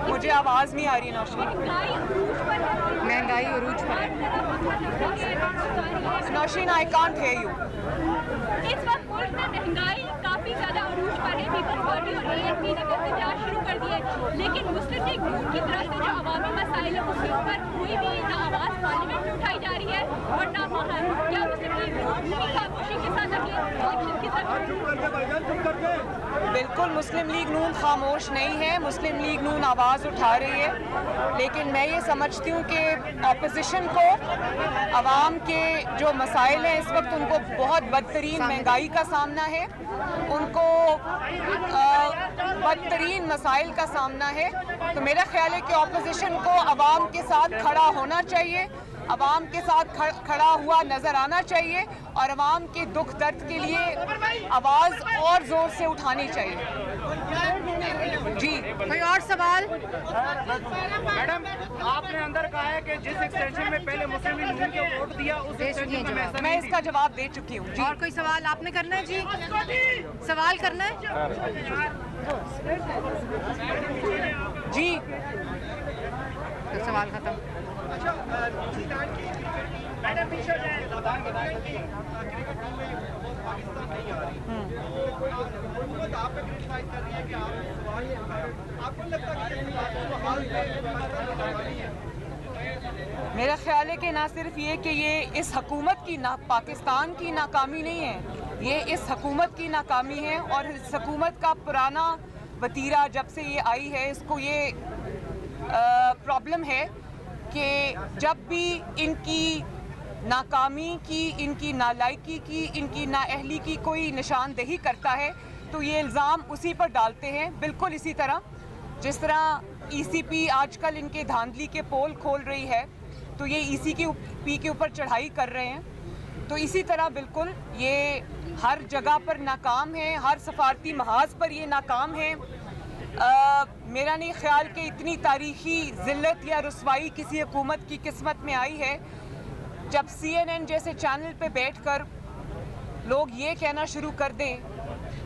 मुझे आवाज़ नहीं आ रही नौशीन। महंगाई अरूज पर है। Nausheen I can't hear you. इस वक्त मुल्क में महंगाई काफ़ी ज़्यादा अरूज पर है। पीपल्स पार्टी और ANP ने एहतजाज शुरू कर दिए, लेकिन मुस्लिम लीग नून की तरफ से जो अवामी मसाइल है उसके ऊपर कोई भी ना आवाज़ पार्लियामेंट में उठाई जा रही है और ना बाहर। क्या मुस्लिम लीग नून पूरी खामोशी के साथ अगले इलेक्शन की तरफ? बिल्कुल मुस्लिम लीग नून खामोश नहीं है, मुस्लिम लीग नून आवाज़ उठा रही है, लेकिन मैं ये समझती हूँ कि अपोजिशन को आवाम के जो मसाइल हैं इस वक्त उनको बहुत बदतरीन महंगाई का सामना है, उनको बदतरीन मसाइल का सामना है। तो मेरा ख्याल है कि अपोजिशन को आवाम के साथ खड़ा होना चाहिए, आवाम के साथ खड़ा हुआ नज़र आना चाहिए और आवाम के दुख दर्द के लिए आवाज़ और ज़ोर से उठानी चाहिए। जी कोई और सवाल? मैडम, आपने अंदर कहा है कि जिस एक्सटेंशन में पहले मुस्लिम लीग नून को वोट दिया उस एक्सटेंशन में ऐसा मैं इसका जवाब दे चुकी हूँ। और कोई सवाल आपने करना है जी? सवाल करना है जी तो सवाल खत्म। मेरा ख्याल है कि ना सिर्फ ये कि ये इस हुकूमत की ना पाकिस्तान की नाकामी नहीं है, ये इस हुकूमत की नाकामी है और इस हुकूमत का पुराना वतीरा जब से ये आई है इसको ये प्रॉब्लम है कि जब भी इनकी नाकामी की, इनकी नालायकी की, इनकी नाअहली की कोई निशानदेही करता है तो ये इल्ज़ाम उसी पर डालते हैं। बिल्कुल इसी तरह जिस तरह ECP आजकल इनके धांधली के पोल खोल रही है तो ये ECP के ऊपर चढ़ाई कर रहे हैं, तो इसी तरह बिल्कुल ये हर जगह पर नाकाम है, हर सफारती महाज पर ये नाकाम है। मेरा नहीं ख्याल कि इतनी तारीख़ी ज़िल्लत या रुसवाई किसी हुकूमत की किस्मत में आई है जब CNN जैसे चैनल पे बैठकर लोग ये कहना शुरू कर दें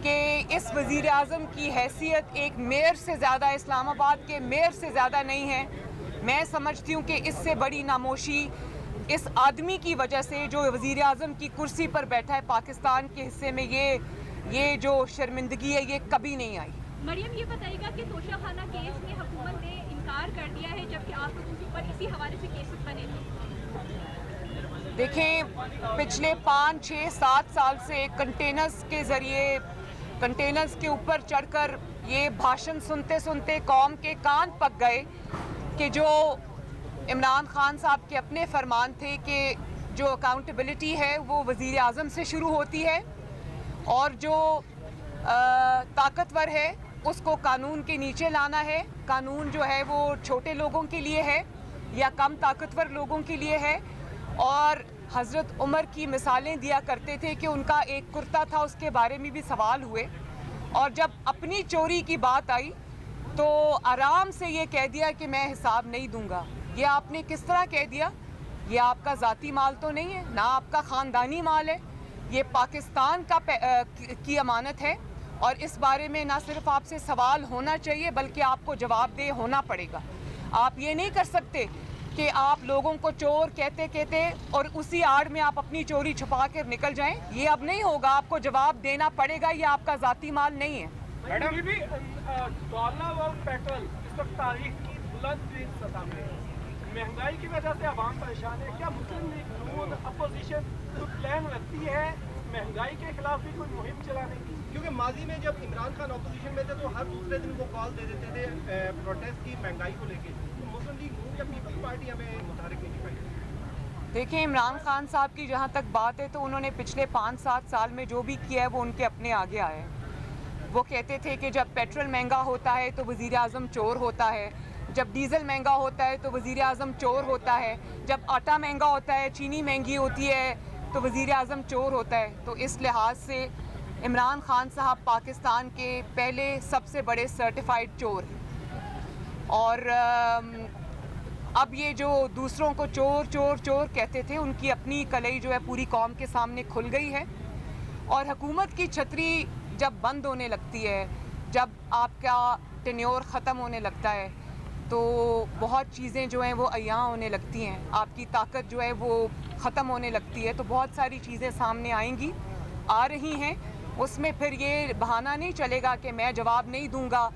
कि इस वज़ीर आज़म की हैसियत एक मेयर से ज़्यादा, इस्लामाबाद के मेयर से ज़्यादा नहीं है। मैं समझती हूँ कि इससे बड़ी नामोशी इस आदमी की वजह से जो वज़ीर आज़म की कुर्सी पर बैठा है पाकिस्तान के हिस्से में, ये जो शर्मिंदगी है ये कभी नहीं आई। मरियम, ये बताइएगा कि तोशाखाना केस में हुकूमत ने इनकार कर दिया है जबकि आपके ऊपर इसी हवाले से केसेस बने थे। देखें, पिछले 5, 6, 7 साल से कंटेनर्स के ज़रिए कंटेनर्स के ऊपर चढ़कर ये भाषण सुनते सुनते कौम के कान पक गए कि जो इमरान खान साहब के अपने फरमान थे कि जो अकाउंटेबिलिटी है वो वज़ीर आज़म से शुरू होती है और जो ताकतवर है उसको कानून के नीचे लाना है। कानून जो है वो छोटे लोगों के लिए है या कम ताकतवर लोगों के लिए है। और हज़रत उमर की मिसालें दिया करते थे कि उनका एक कुर्ता था, उसके बारे में भी सवाल हुए और जब अपनी चोरी की बात आई तो आराम से ये कह दिया कि मैं हिसाब नहीं दूंगा। ये आपने किस तरह कह दिया? ये आपका ज़ाती माल तो नहीं है, ना आपका ख़ानदानी माल है, ये पाकिस्तान की अमानत है और इस बारे में ना सिर्फ आपसे सवाल होना चाहिए बल्कि आपको जवाबदेह होना पड़ेगा। आप ये नहीं कर सकते कि आप लोगों को चोर कहते कहते और उसी आड़ में आप अपनी चोरी छुपा कर निकल जाएं। ये अब नहीं होगा, आपको जवाब देना पड़ेगा, ये आपका ज़ाती माल नहीं है। मैडम, ये भी डॉलर और पेट्रोल इस वक्त तारीख की बुलंद सतह में महंगाई की वजह से आवाम परेशान है। क्या मुस्लिम लीग नून अपोजिशन तो प्लान रखती है महंगाई के खिलाफ भी कोई मुहिम चलाने की? क्योंकि माजी में जब इमरान खान अपोजिशन में थे तो हर दूसरे दिन वो कॉल दे देते थे प्रोटेस्ट की महंगाई को लेके, तो मुस्लिम लीग नून या पीपल्स पार्टी हमें मुतारिक नहीं पाई। देखिए, इमरान खान साहब की जहाँ तक बात है तो उन्होंने पिछले 5-7 साल में जो भी किया है वो उनके अपने आगे आया है। वो कहते थे कि जब पेट्रोल महंगा होता है तो वज़ीर आज़म चोर होता है, जब डीज़ल महंगा होता है तो वज़ीर आज़म चोर होता है, जब आटा महंगा होता है, चीनी महंगी होती है तो वज़ीर आज़म चोर होता है। तो इस लिहाज से इमरान खान साहब पाकिस्तान के पहले सबसे बड़े सर्टिफाइड चोर हैं। और अब ये जो दूसरों को चोर चोर चोर कहते थे, उनकी अपनी कलई जो है पूरी कौम के सामने खुल गई है और हुकूमत की छतरी जब बंद होने लगती है, जब आपका टेन्योर ख़त्म होने लगता है, तो बहुत चीज़ें जो हैं वो अय्यां होने लगती हैं, आपकी ताकत जो है वो ख़त्म होने लगती है, तो बहुत सारी चीज़ें सामने आएंगी, आ रही हैं। उसमें फिर ये बहाना नहीं चलेगा कि मैं जवाब नहीं दूंगा,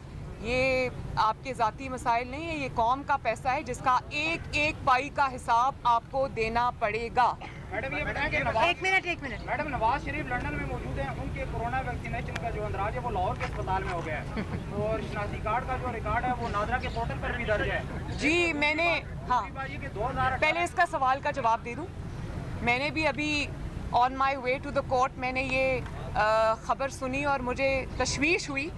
ये आपके ज़ाती मसाइल नहीं है, ये कौम का पैसा है जिसका एक एक पाई का हिसाब आपको देना पड़ेगा। मैडम ये बताएं कि एक minute madam Nawaz Sharif London में मौजूद हैं, उनके कोरोना वैक्सीनेशन का जो अंदराज है वो लाहौर के अस्पताल में हो गया है और शनाख्ती कार्ड का जो रिकॉर्ड है वो नादरा के पोर्टल पर भी दर्ज है। जी मैंने, हाँ ये कि 2018 पहले इसका सवाल का जवाब दे दूं। मैंने भी अभी on my way to the court मैंने ये ख़बर सुनी और मुझे तशवीश हुई।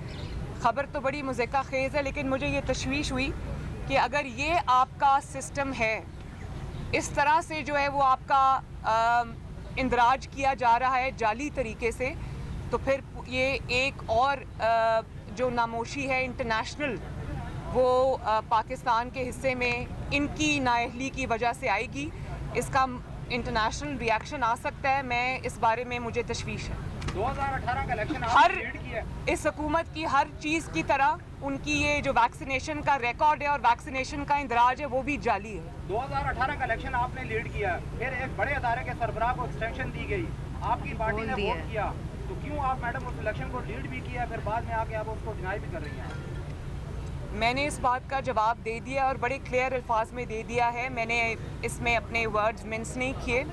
ख़बर तो बड़ी मुज़क्का ख़ेज़ है, लेकिन मुझे ये तशवीश हुई कि अगर ये आपका सिस्टम है, इस तरह से जो है वो आपका इंदराज किया जा रहा है जाली तरीके से, तो फिर ये एक और जो नामोशी है इंटरनेशनल वो पाकिस्तान के हिस्से में इनकी नाअहली की वजह से आएगी। इसका इंटरनेशनल रिएक्शन आ सकता है, मैं इस बारे में मुझे तशवीश है। 2018 का इलेक्शन हर आपने लीड किया है। इस हुकूमत की हर चीज़ की तरह उनकी ये जो वैक्सीनेशन का रिकॉर्ड है और वैक्सीनेशन का इंदराज है वो भी जाली है। 2018 का इलेक्शन आपने लीड किया है, फिर एक बड़े अदारे के सरबराह को एक्सटेंशन दी गई, आपकी पार्टी ने वोट किया, तो क्यों आप मैडम उस इलेक्शन को लीड भी किया फिर बाद में आके आप उसको डिनाई भी कर रही हैं? मैंने इस बात का जवाब दे दिया और बड़े क्लियर अल्फाज में दे दिया है। मैंने इसमें अपने वर्ड्स मिन्स नहीं किए।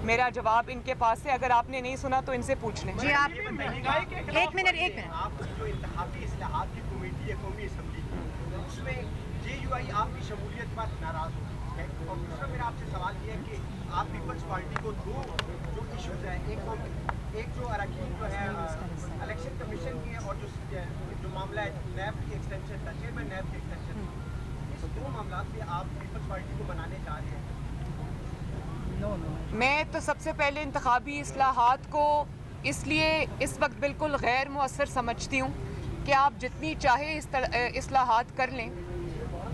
मेरा जवाब इनके पास है, अगर आपने नहीं सुना तो इनसे पूछ लें। जी आप एक मिनट आपकी जो इंतखाबी इस्लाहात की कमेटी है कौमी असम्बली की, उसमें JUI आपकी शमूलियत पर नाराज़ हो चुकी है। और दूसरा मेरा आपसे सवाल ये है कि आप पीपल्स पार्टी को दो जो इशूज़ हैं, एक जो अरकान जो है इलेक्शन कमीशन की है और जो मामला है नैब की एक्सटेंशन था, चेयरमैन नैब की एक्सटेंशन, इस दो मामला पे आप पीपल्स पार्टी को मनाने जा रहे हैं। मैं तो सबसे पहले इंतखाबी इस्लाहात को इसलिए इस वक्त बिल्कुल गैर मुअस्सर समझती हूँ कि आप जितनी चाहे इस्लाहात कर लें,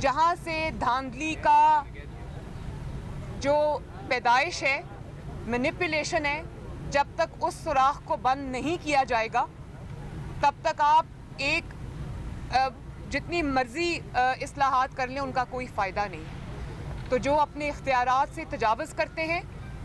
जहाँ से धांधली का जो पैदाइश है, मैनिपुलेशन है, जब तक उस सुराख को बंद नहीं किया जाएगा तब तक आप जितनी मर्जी इस्लाहात कर लें उनका कोई फ़ायदा नहीं है। तो जो अपने इख्तियारात से तजावज़ करते हैं,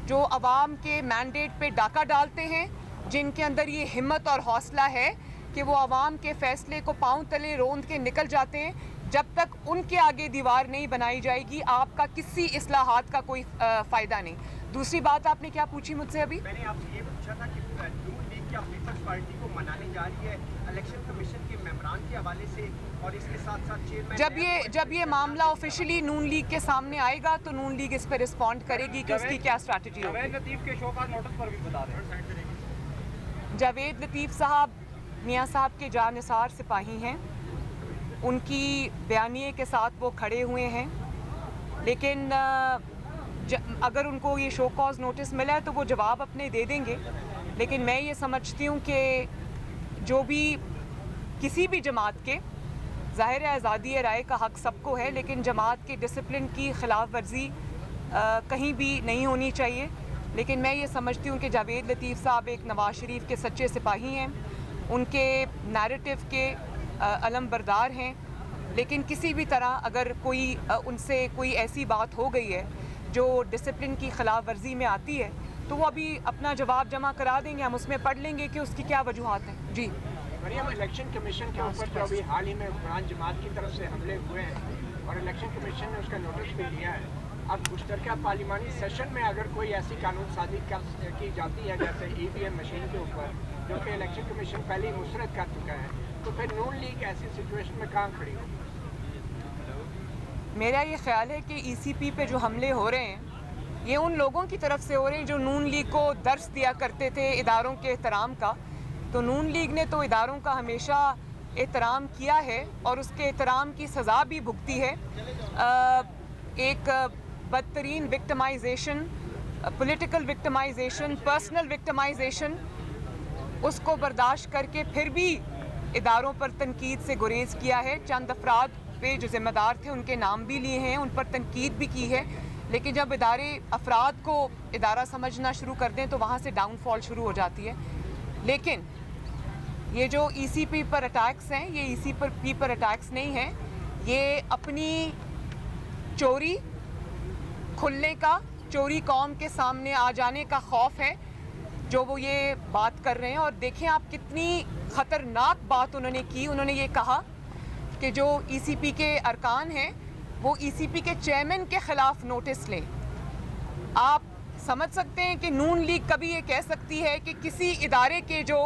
जो अवाम के मैंडेट पे डाका डालते हैं, जिनके अंदर ये हिम्मत और हौसला है कि वो अवाम के फ़ैसले को पाँव तले रोंद के निकल जाते हैं, जब तक उनके आगे दीवार नहीं बनाई जाएगी आपका किसी इस्लाहात का कोई फ़ायदा नहीं। दूसरी बात आपने क्या पूछी मुझसे अभी? मैंने आपसे ये पूछा था कि नून लीग क्या पीपल्स पार्टी को मनाने जा रही है इलेक्शन कमीशन के मेंबरान के हवाले से, और इसके साथ साथ चेयरमैन जब ये मामला ऑफिशियली नून लीग के सामने आएगा तो नून लीग इस पर रिस्पॉन्ड करेगी कि उसकी क्या स्ट्रैटेजी होगी। जावेद लतीफ़ के शोकाज नोटिस पर भी बता दें। जावेद लतीफ़ साहब मियाँ साहब के जानिसार सिपाही हैं, उनकी बयानिए के साथ वो खड़े हुए हैं, लेकिन अगर उनको ये शो कॉज नोटिस मिला है तो वो जवाब अपने दे देंगे। लेकिन मैं ये समझती हूँ कि जो भी किसी भी जमात के, ज़ाहिर है आज़ादी राय का हक़ सबको है, लेकिन जमात के डिसिप्लिन की ख़िलाफ़ वर्जी कहीं भी नहीं होनी चाहिए। लेकिन मैं ये समझती हूँ कि जावेद लतीफ़ साहब एक नवाज़ शरीफ के सच्चे सिपाही हैं, उनके नैरेटिव के अलम बरदार हैं, लेकिन किसी भी तरह अगर कोई उनसे कोई ऐसी बात हो गई है जो डिसिप्लिन की ख़िलाफ़ वर्जी में आती है तो वो अभी अपना जवाब जमा करा देंगे, हम उसमें पढ़ लेंगे कि उसकी क्या वजूहात हैं। जी मरियम, इलेक्शन कमीशन के ऊपर जो अभी हाल ही में कुरान जमात की तरफ से हमले हुए हैं और इलेक्शन कमीशन ने उसका नोटिस भी लिया है, अब मुश्तरका पार्लिमानी सेशन में अगर कोई ऐसी कानून साजी की जाती है जैसे EVM मशीन के ऊपर, जो कि इलेक्शन कमीशन पहले ही मुस्तरद कर चुका है, तो फिर नून लीग ऐसी सिचुएशन में कहाँ खड़ी होगी? मेरा ये ख्याल है कि ECP पे जो हमले हो रहे हैं ये उन लोगों की तरफ से हो रहे हैं जो नून लीग को दर्स दिया करते थे इदारों के एहतराम का। तो नून लीग ने तो इदारों का हमेशा एहतराम किया है और उसके एहतराम की सज़ा भी भुगती है। एक बदतरीन victimisation, political victimisation, personal victimisation, उसको बर्दाश्त करके फिर भी इदारों पर तनकीद से गुरेज किया है। चंद अफराद पे जो ज़िम्मेदार थे उनके नाम भी लिए हैं, उन पर तनकीद भी की है, लेकिन जब इदारे अफराद को इदारा समझना शुरू कर दें तो वहाँ से डाउनफॉल शुरू हो जाती है। लेकिन یہ جو ECP پر اٹیکس ہیں یہ ECP پر اٹیکس نہیں ہیں, یہ اپنی چوری کھلنے کا, چوری قوم کے سامنے آ جانے کا خوف ہے جو وہ یہ بات کر رہے ہیں. اور دیکھیں آپ کتنی خطرناک بات انہوں نے کی. انہوں نے یہ کہا کہ جو ECP کے ارکان ہیں وہ ECP کے چیئرمین کے خلاف نوٹس لیں. آپ سمجھ سکتے ہیں کہ نون لیگ کبھی یہ کہہ سکتی ہے کہ کسی ادارے کے جو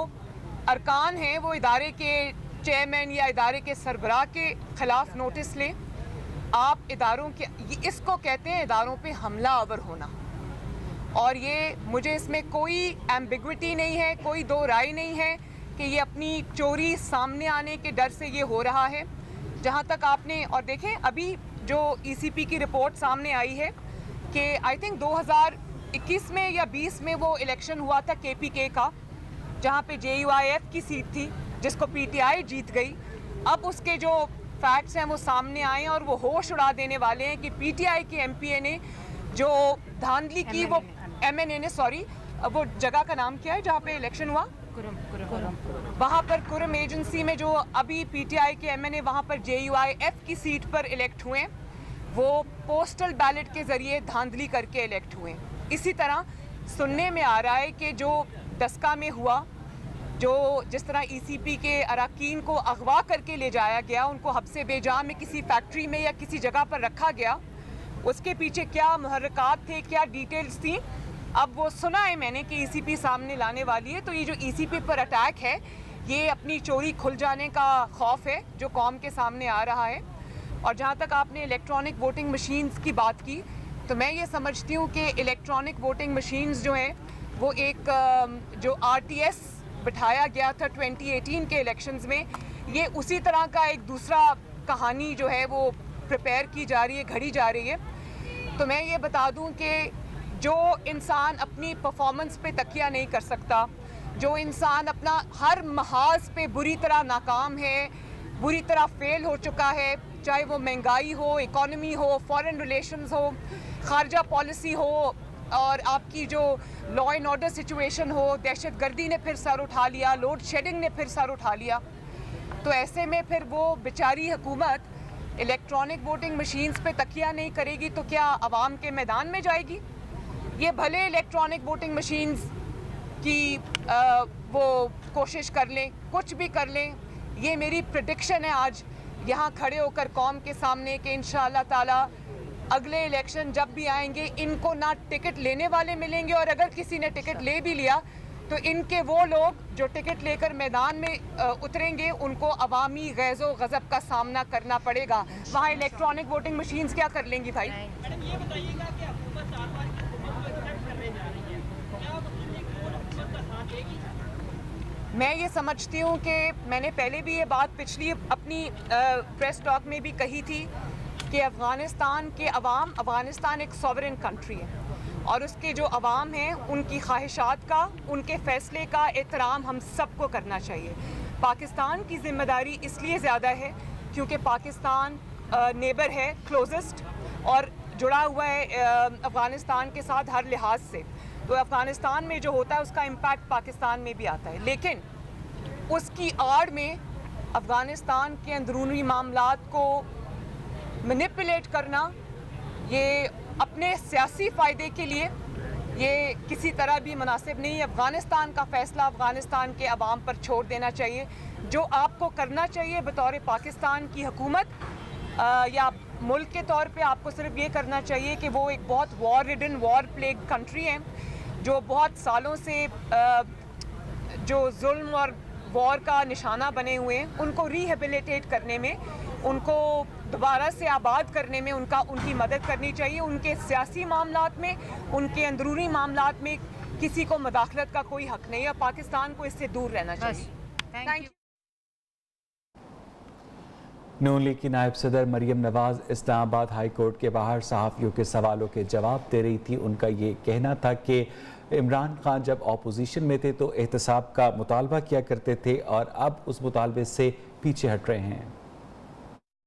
ارکان ہیں وہ ادارے کے چیئرمین یا ادارے کے سربراہ کے خلاف نوٹس لیں. آپ اداروں کے, اس کو کہتے ہیں اداروں پہ حملہ آور ہونا. اور یہ مجھے اس میں کوئی ایمبیگوٹی نہیں ہے, کوئی دو رائے نہیں ہے کہ یہ اپنی چوری سامنے آنے کے ڈر سے یہ ہو رہا ہے. جہاں تک آپ نے, اور دیکھیں ابھی جو ECP کی رپورٹ سامنے آئی ہے کہ آئی تھنک 2021 میں یا 20 میں وہ الیکشن ہوا تھا KPK کا, جہاں پہ JUIF کی سیٹ تھی جس کو PTI جیت گئی. اب اس کے جو فیکٹس ہیں وہ سامنے آئے ہیں اور وہ ہوش اڑا دینے والے ہیں کہ PTI کے MPA نے جو دھاندلی کی, وہ MNA نے, سوری وہ جگہ کا نام کیا ہے جہاں پہ الیکشن ہوا, وہاں پر کرم ایجنسی میں جو ابھی PTI کے MNA وہاں پر JUIF کی سیٹ پر الیکٹ ہوئے, وہ پوسٹل بیلٹ کے ذریعے دھاندلی کر کے الیکٹ ہوئے. اسی طرح سننے میں آ رہا ہے کہ جو ڈسکا میں ہوا, جو جس طرح ECP کے اراکین کو اغوا کر کے لے جایا گیا, ان کو حبس بے جا میں کسی فیکٹری میں یا کسی جگہ پر رکھا گیا, اس کے پیچھے کیا محرکات تھے, کیا ڈیٹیلز تھیں, اب وہ سنا ہے میں نے کہ ECP سامنے لانے والی ہے. تو یہ جو ECP پر اٹیک ہے یہ اپنی چوری کھل جانے کا خوف ہے جو قوم کے سامنے آ رہا ہے. اور جہاں تک آپ نے الیکٹرانک ووٹنگ مشینز کی بات کی, تو میں یہ سمجھتی ہوں کہ الیکٹرانک ووٹنگ مشینز جو ہیں وہ ایک جو RTS بٹھایا گیا تھا 2018 کے الیکشنز میں, یہ اسی طرح کا ایک دوسرا کہانی جو ہے وہ پریپیئر کی جا رہی ہے, گھڑی جا رہی ہے. تو میں یہ بتا دوں کہ جو انسان اپنی پرفارمنس پہ تکیہ نہیں کر سکتا, جو انسان اپنا ہر محاذ پہ بری طرح ناکام ہے, بری طرح فیل ہو چکا ہے, چاہے وہ مہنگائی ہو, اکانومی ہو, فارن ریلیشنز ہو, خارجہ پالیسی ہو, اور آپ کی جو لا اینڈ آرڈر سچویشن ہو, دہشت گردی نے پھر سر اٹھا لیا, لوڈ شیڈنگ نے پھر سر اٹھا لیا, تو ایسے میں پھر وہ بیچاری حکومت الیکٹرانک ووٹنگ مشینز پہ تکیہ نہیں کرے گی تو کیا عوام کے میدان میں جائے گی؟ یہ بھلے الیکٹرانک ووٹنگ مشینز کی وہ کوشش کر لیں, کچھ بھی کر لیں, یہ میری پریڈکشن ہے آج یہاں کھڑے ہو کر قوم کے سامنے کہ انشاءاللہ تعالیٰ اگلے الیکشن جب بھی آئیں گے ان کو نہ ٹکٹ لینے والے ملیں گے, اور اگر کسی نے ٹکٹ لے بھی لیا تو ان کے وہ لوگ جو ٹکٹ لے کر میدان میں اتریں گے ان کو عوامی غیظ و غضب کا سامنا کرنا پڑے گا. وہاں الیکٹرانک ووٹنگ مشینز کیا کر لیں گی بھائی؟ میڈم یہ بتائیے گا کہ حکومت 4 بار کی حکومت کو ریجیکٹ کرنے جا رہی ہے, کیا مسلم لیگ نون حکومت کا ساتھ دے گی؟ میں یہ سمجھتی ہوں کہ میں نے پہلے بھی یہ بات پچھلی اپنی پریس ٹاک میں بھی کہی تھی کہ افغانستان کے عوام, افغانستان ایک سوورن کنٹری ہے اور اس کے جو عوام ہیں ان کی خواہشات کا, ان کے فیصلے کا احترام ہم سب کو کرنا چاہیے. پاکستان کی ذمہ داری اس لیے زیادہ ہے کیونکہ پاکستان نیبر ہے, کلوزسٹ, اور جڑا ہوا ہے افغانستان کے ساتھ ہر لحاظ سے. تو افغانستان میں جو ہوتا ہے اس کا امپیکٹ پاکستان میں بھی آتا ہے, لیکن اس کی آڑ میں افغانستان کے اندرونی معاملات کو مینیپولیٹ کرنا, یہ اپنے سیاسی فائدے کے لیے یہ کسی طرح بھی مناسب نہیں ہے. افغانستان کا فیصلہ افغانستان کے عوام پر چھوڑ دینا چاہیے. جو آپ کو کرنا چاہیے بطور پاکستان کی حکومت یا ملک کے طور پہ, آپ کو صرف یہ کرنا چاہیے کہ وہ ایک بہت وار ریڈن, وار پلیگ کنٹری ہے جو بہت سالوں سے جو ظلم اور وار کا نشانہ بنے ہوئے ہیں, ان کو ریہیبلیٹیٹ کرنے میں, ان کو دوبارہ سے آباد کرنے میں ان کی مدد کرنی چاہیے. ان کے سیاسی معاملات میں, ان کے اندرونی معاملات میں کسی کو مداخلت کا کوئی حق نہیں ہے. پاکستان کو اس سے دور رہنا چاہیے. Thank you. نون لیگ کی نائب صدر مریم نواز اسلام آباد ہائی کورٹ کے باہر صحافیوں کے سوالوں کے جواب دے رہی تھی. ان کا یہ کہنا تھا کہ عمران خان جب اپوزیشن میں تھے تو احتساب کا مطالبہ کیا کرتے تھے اور اب اس مطالبے سے پیچھے ہٹ رہے ہیں.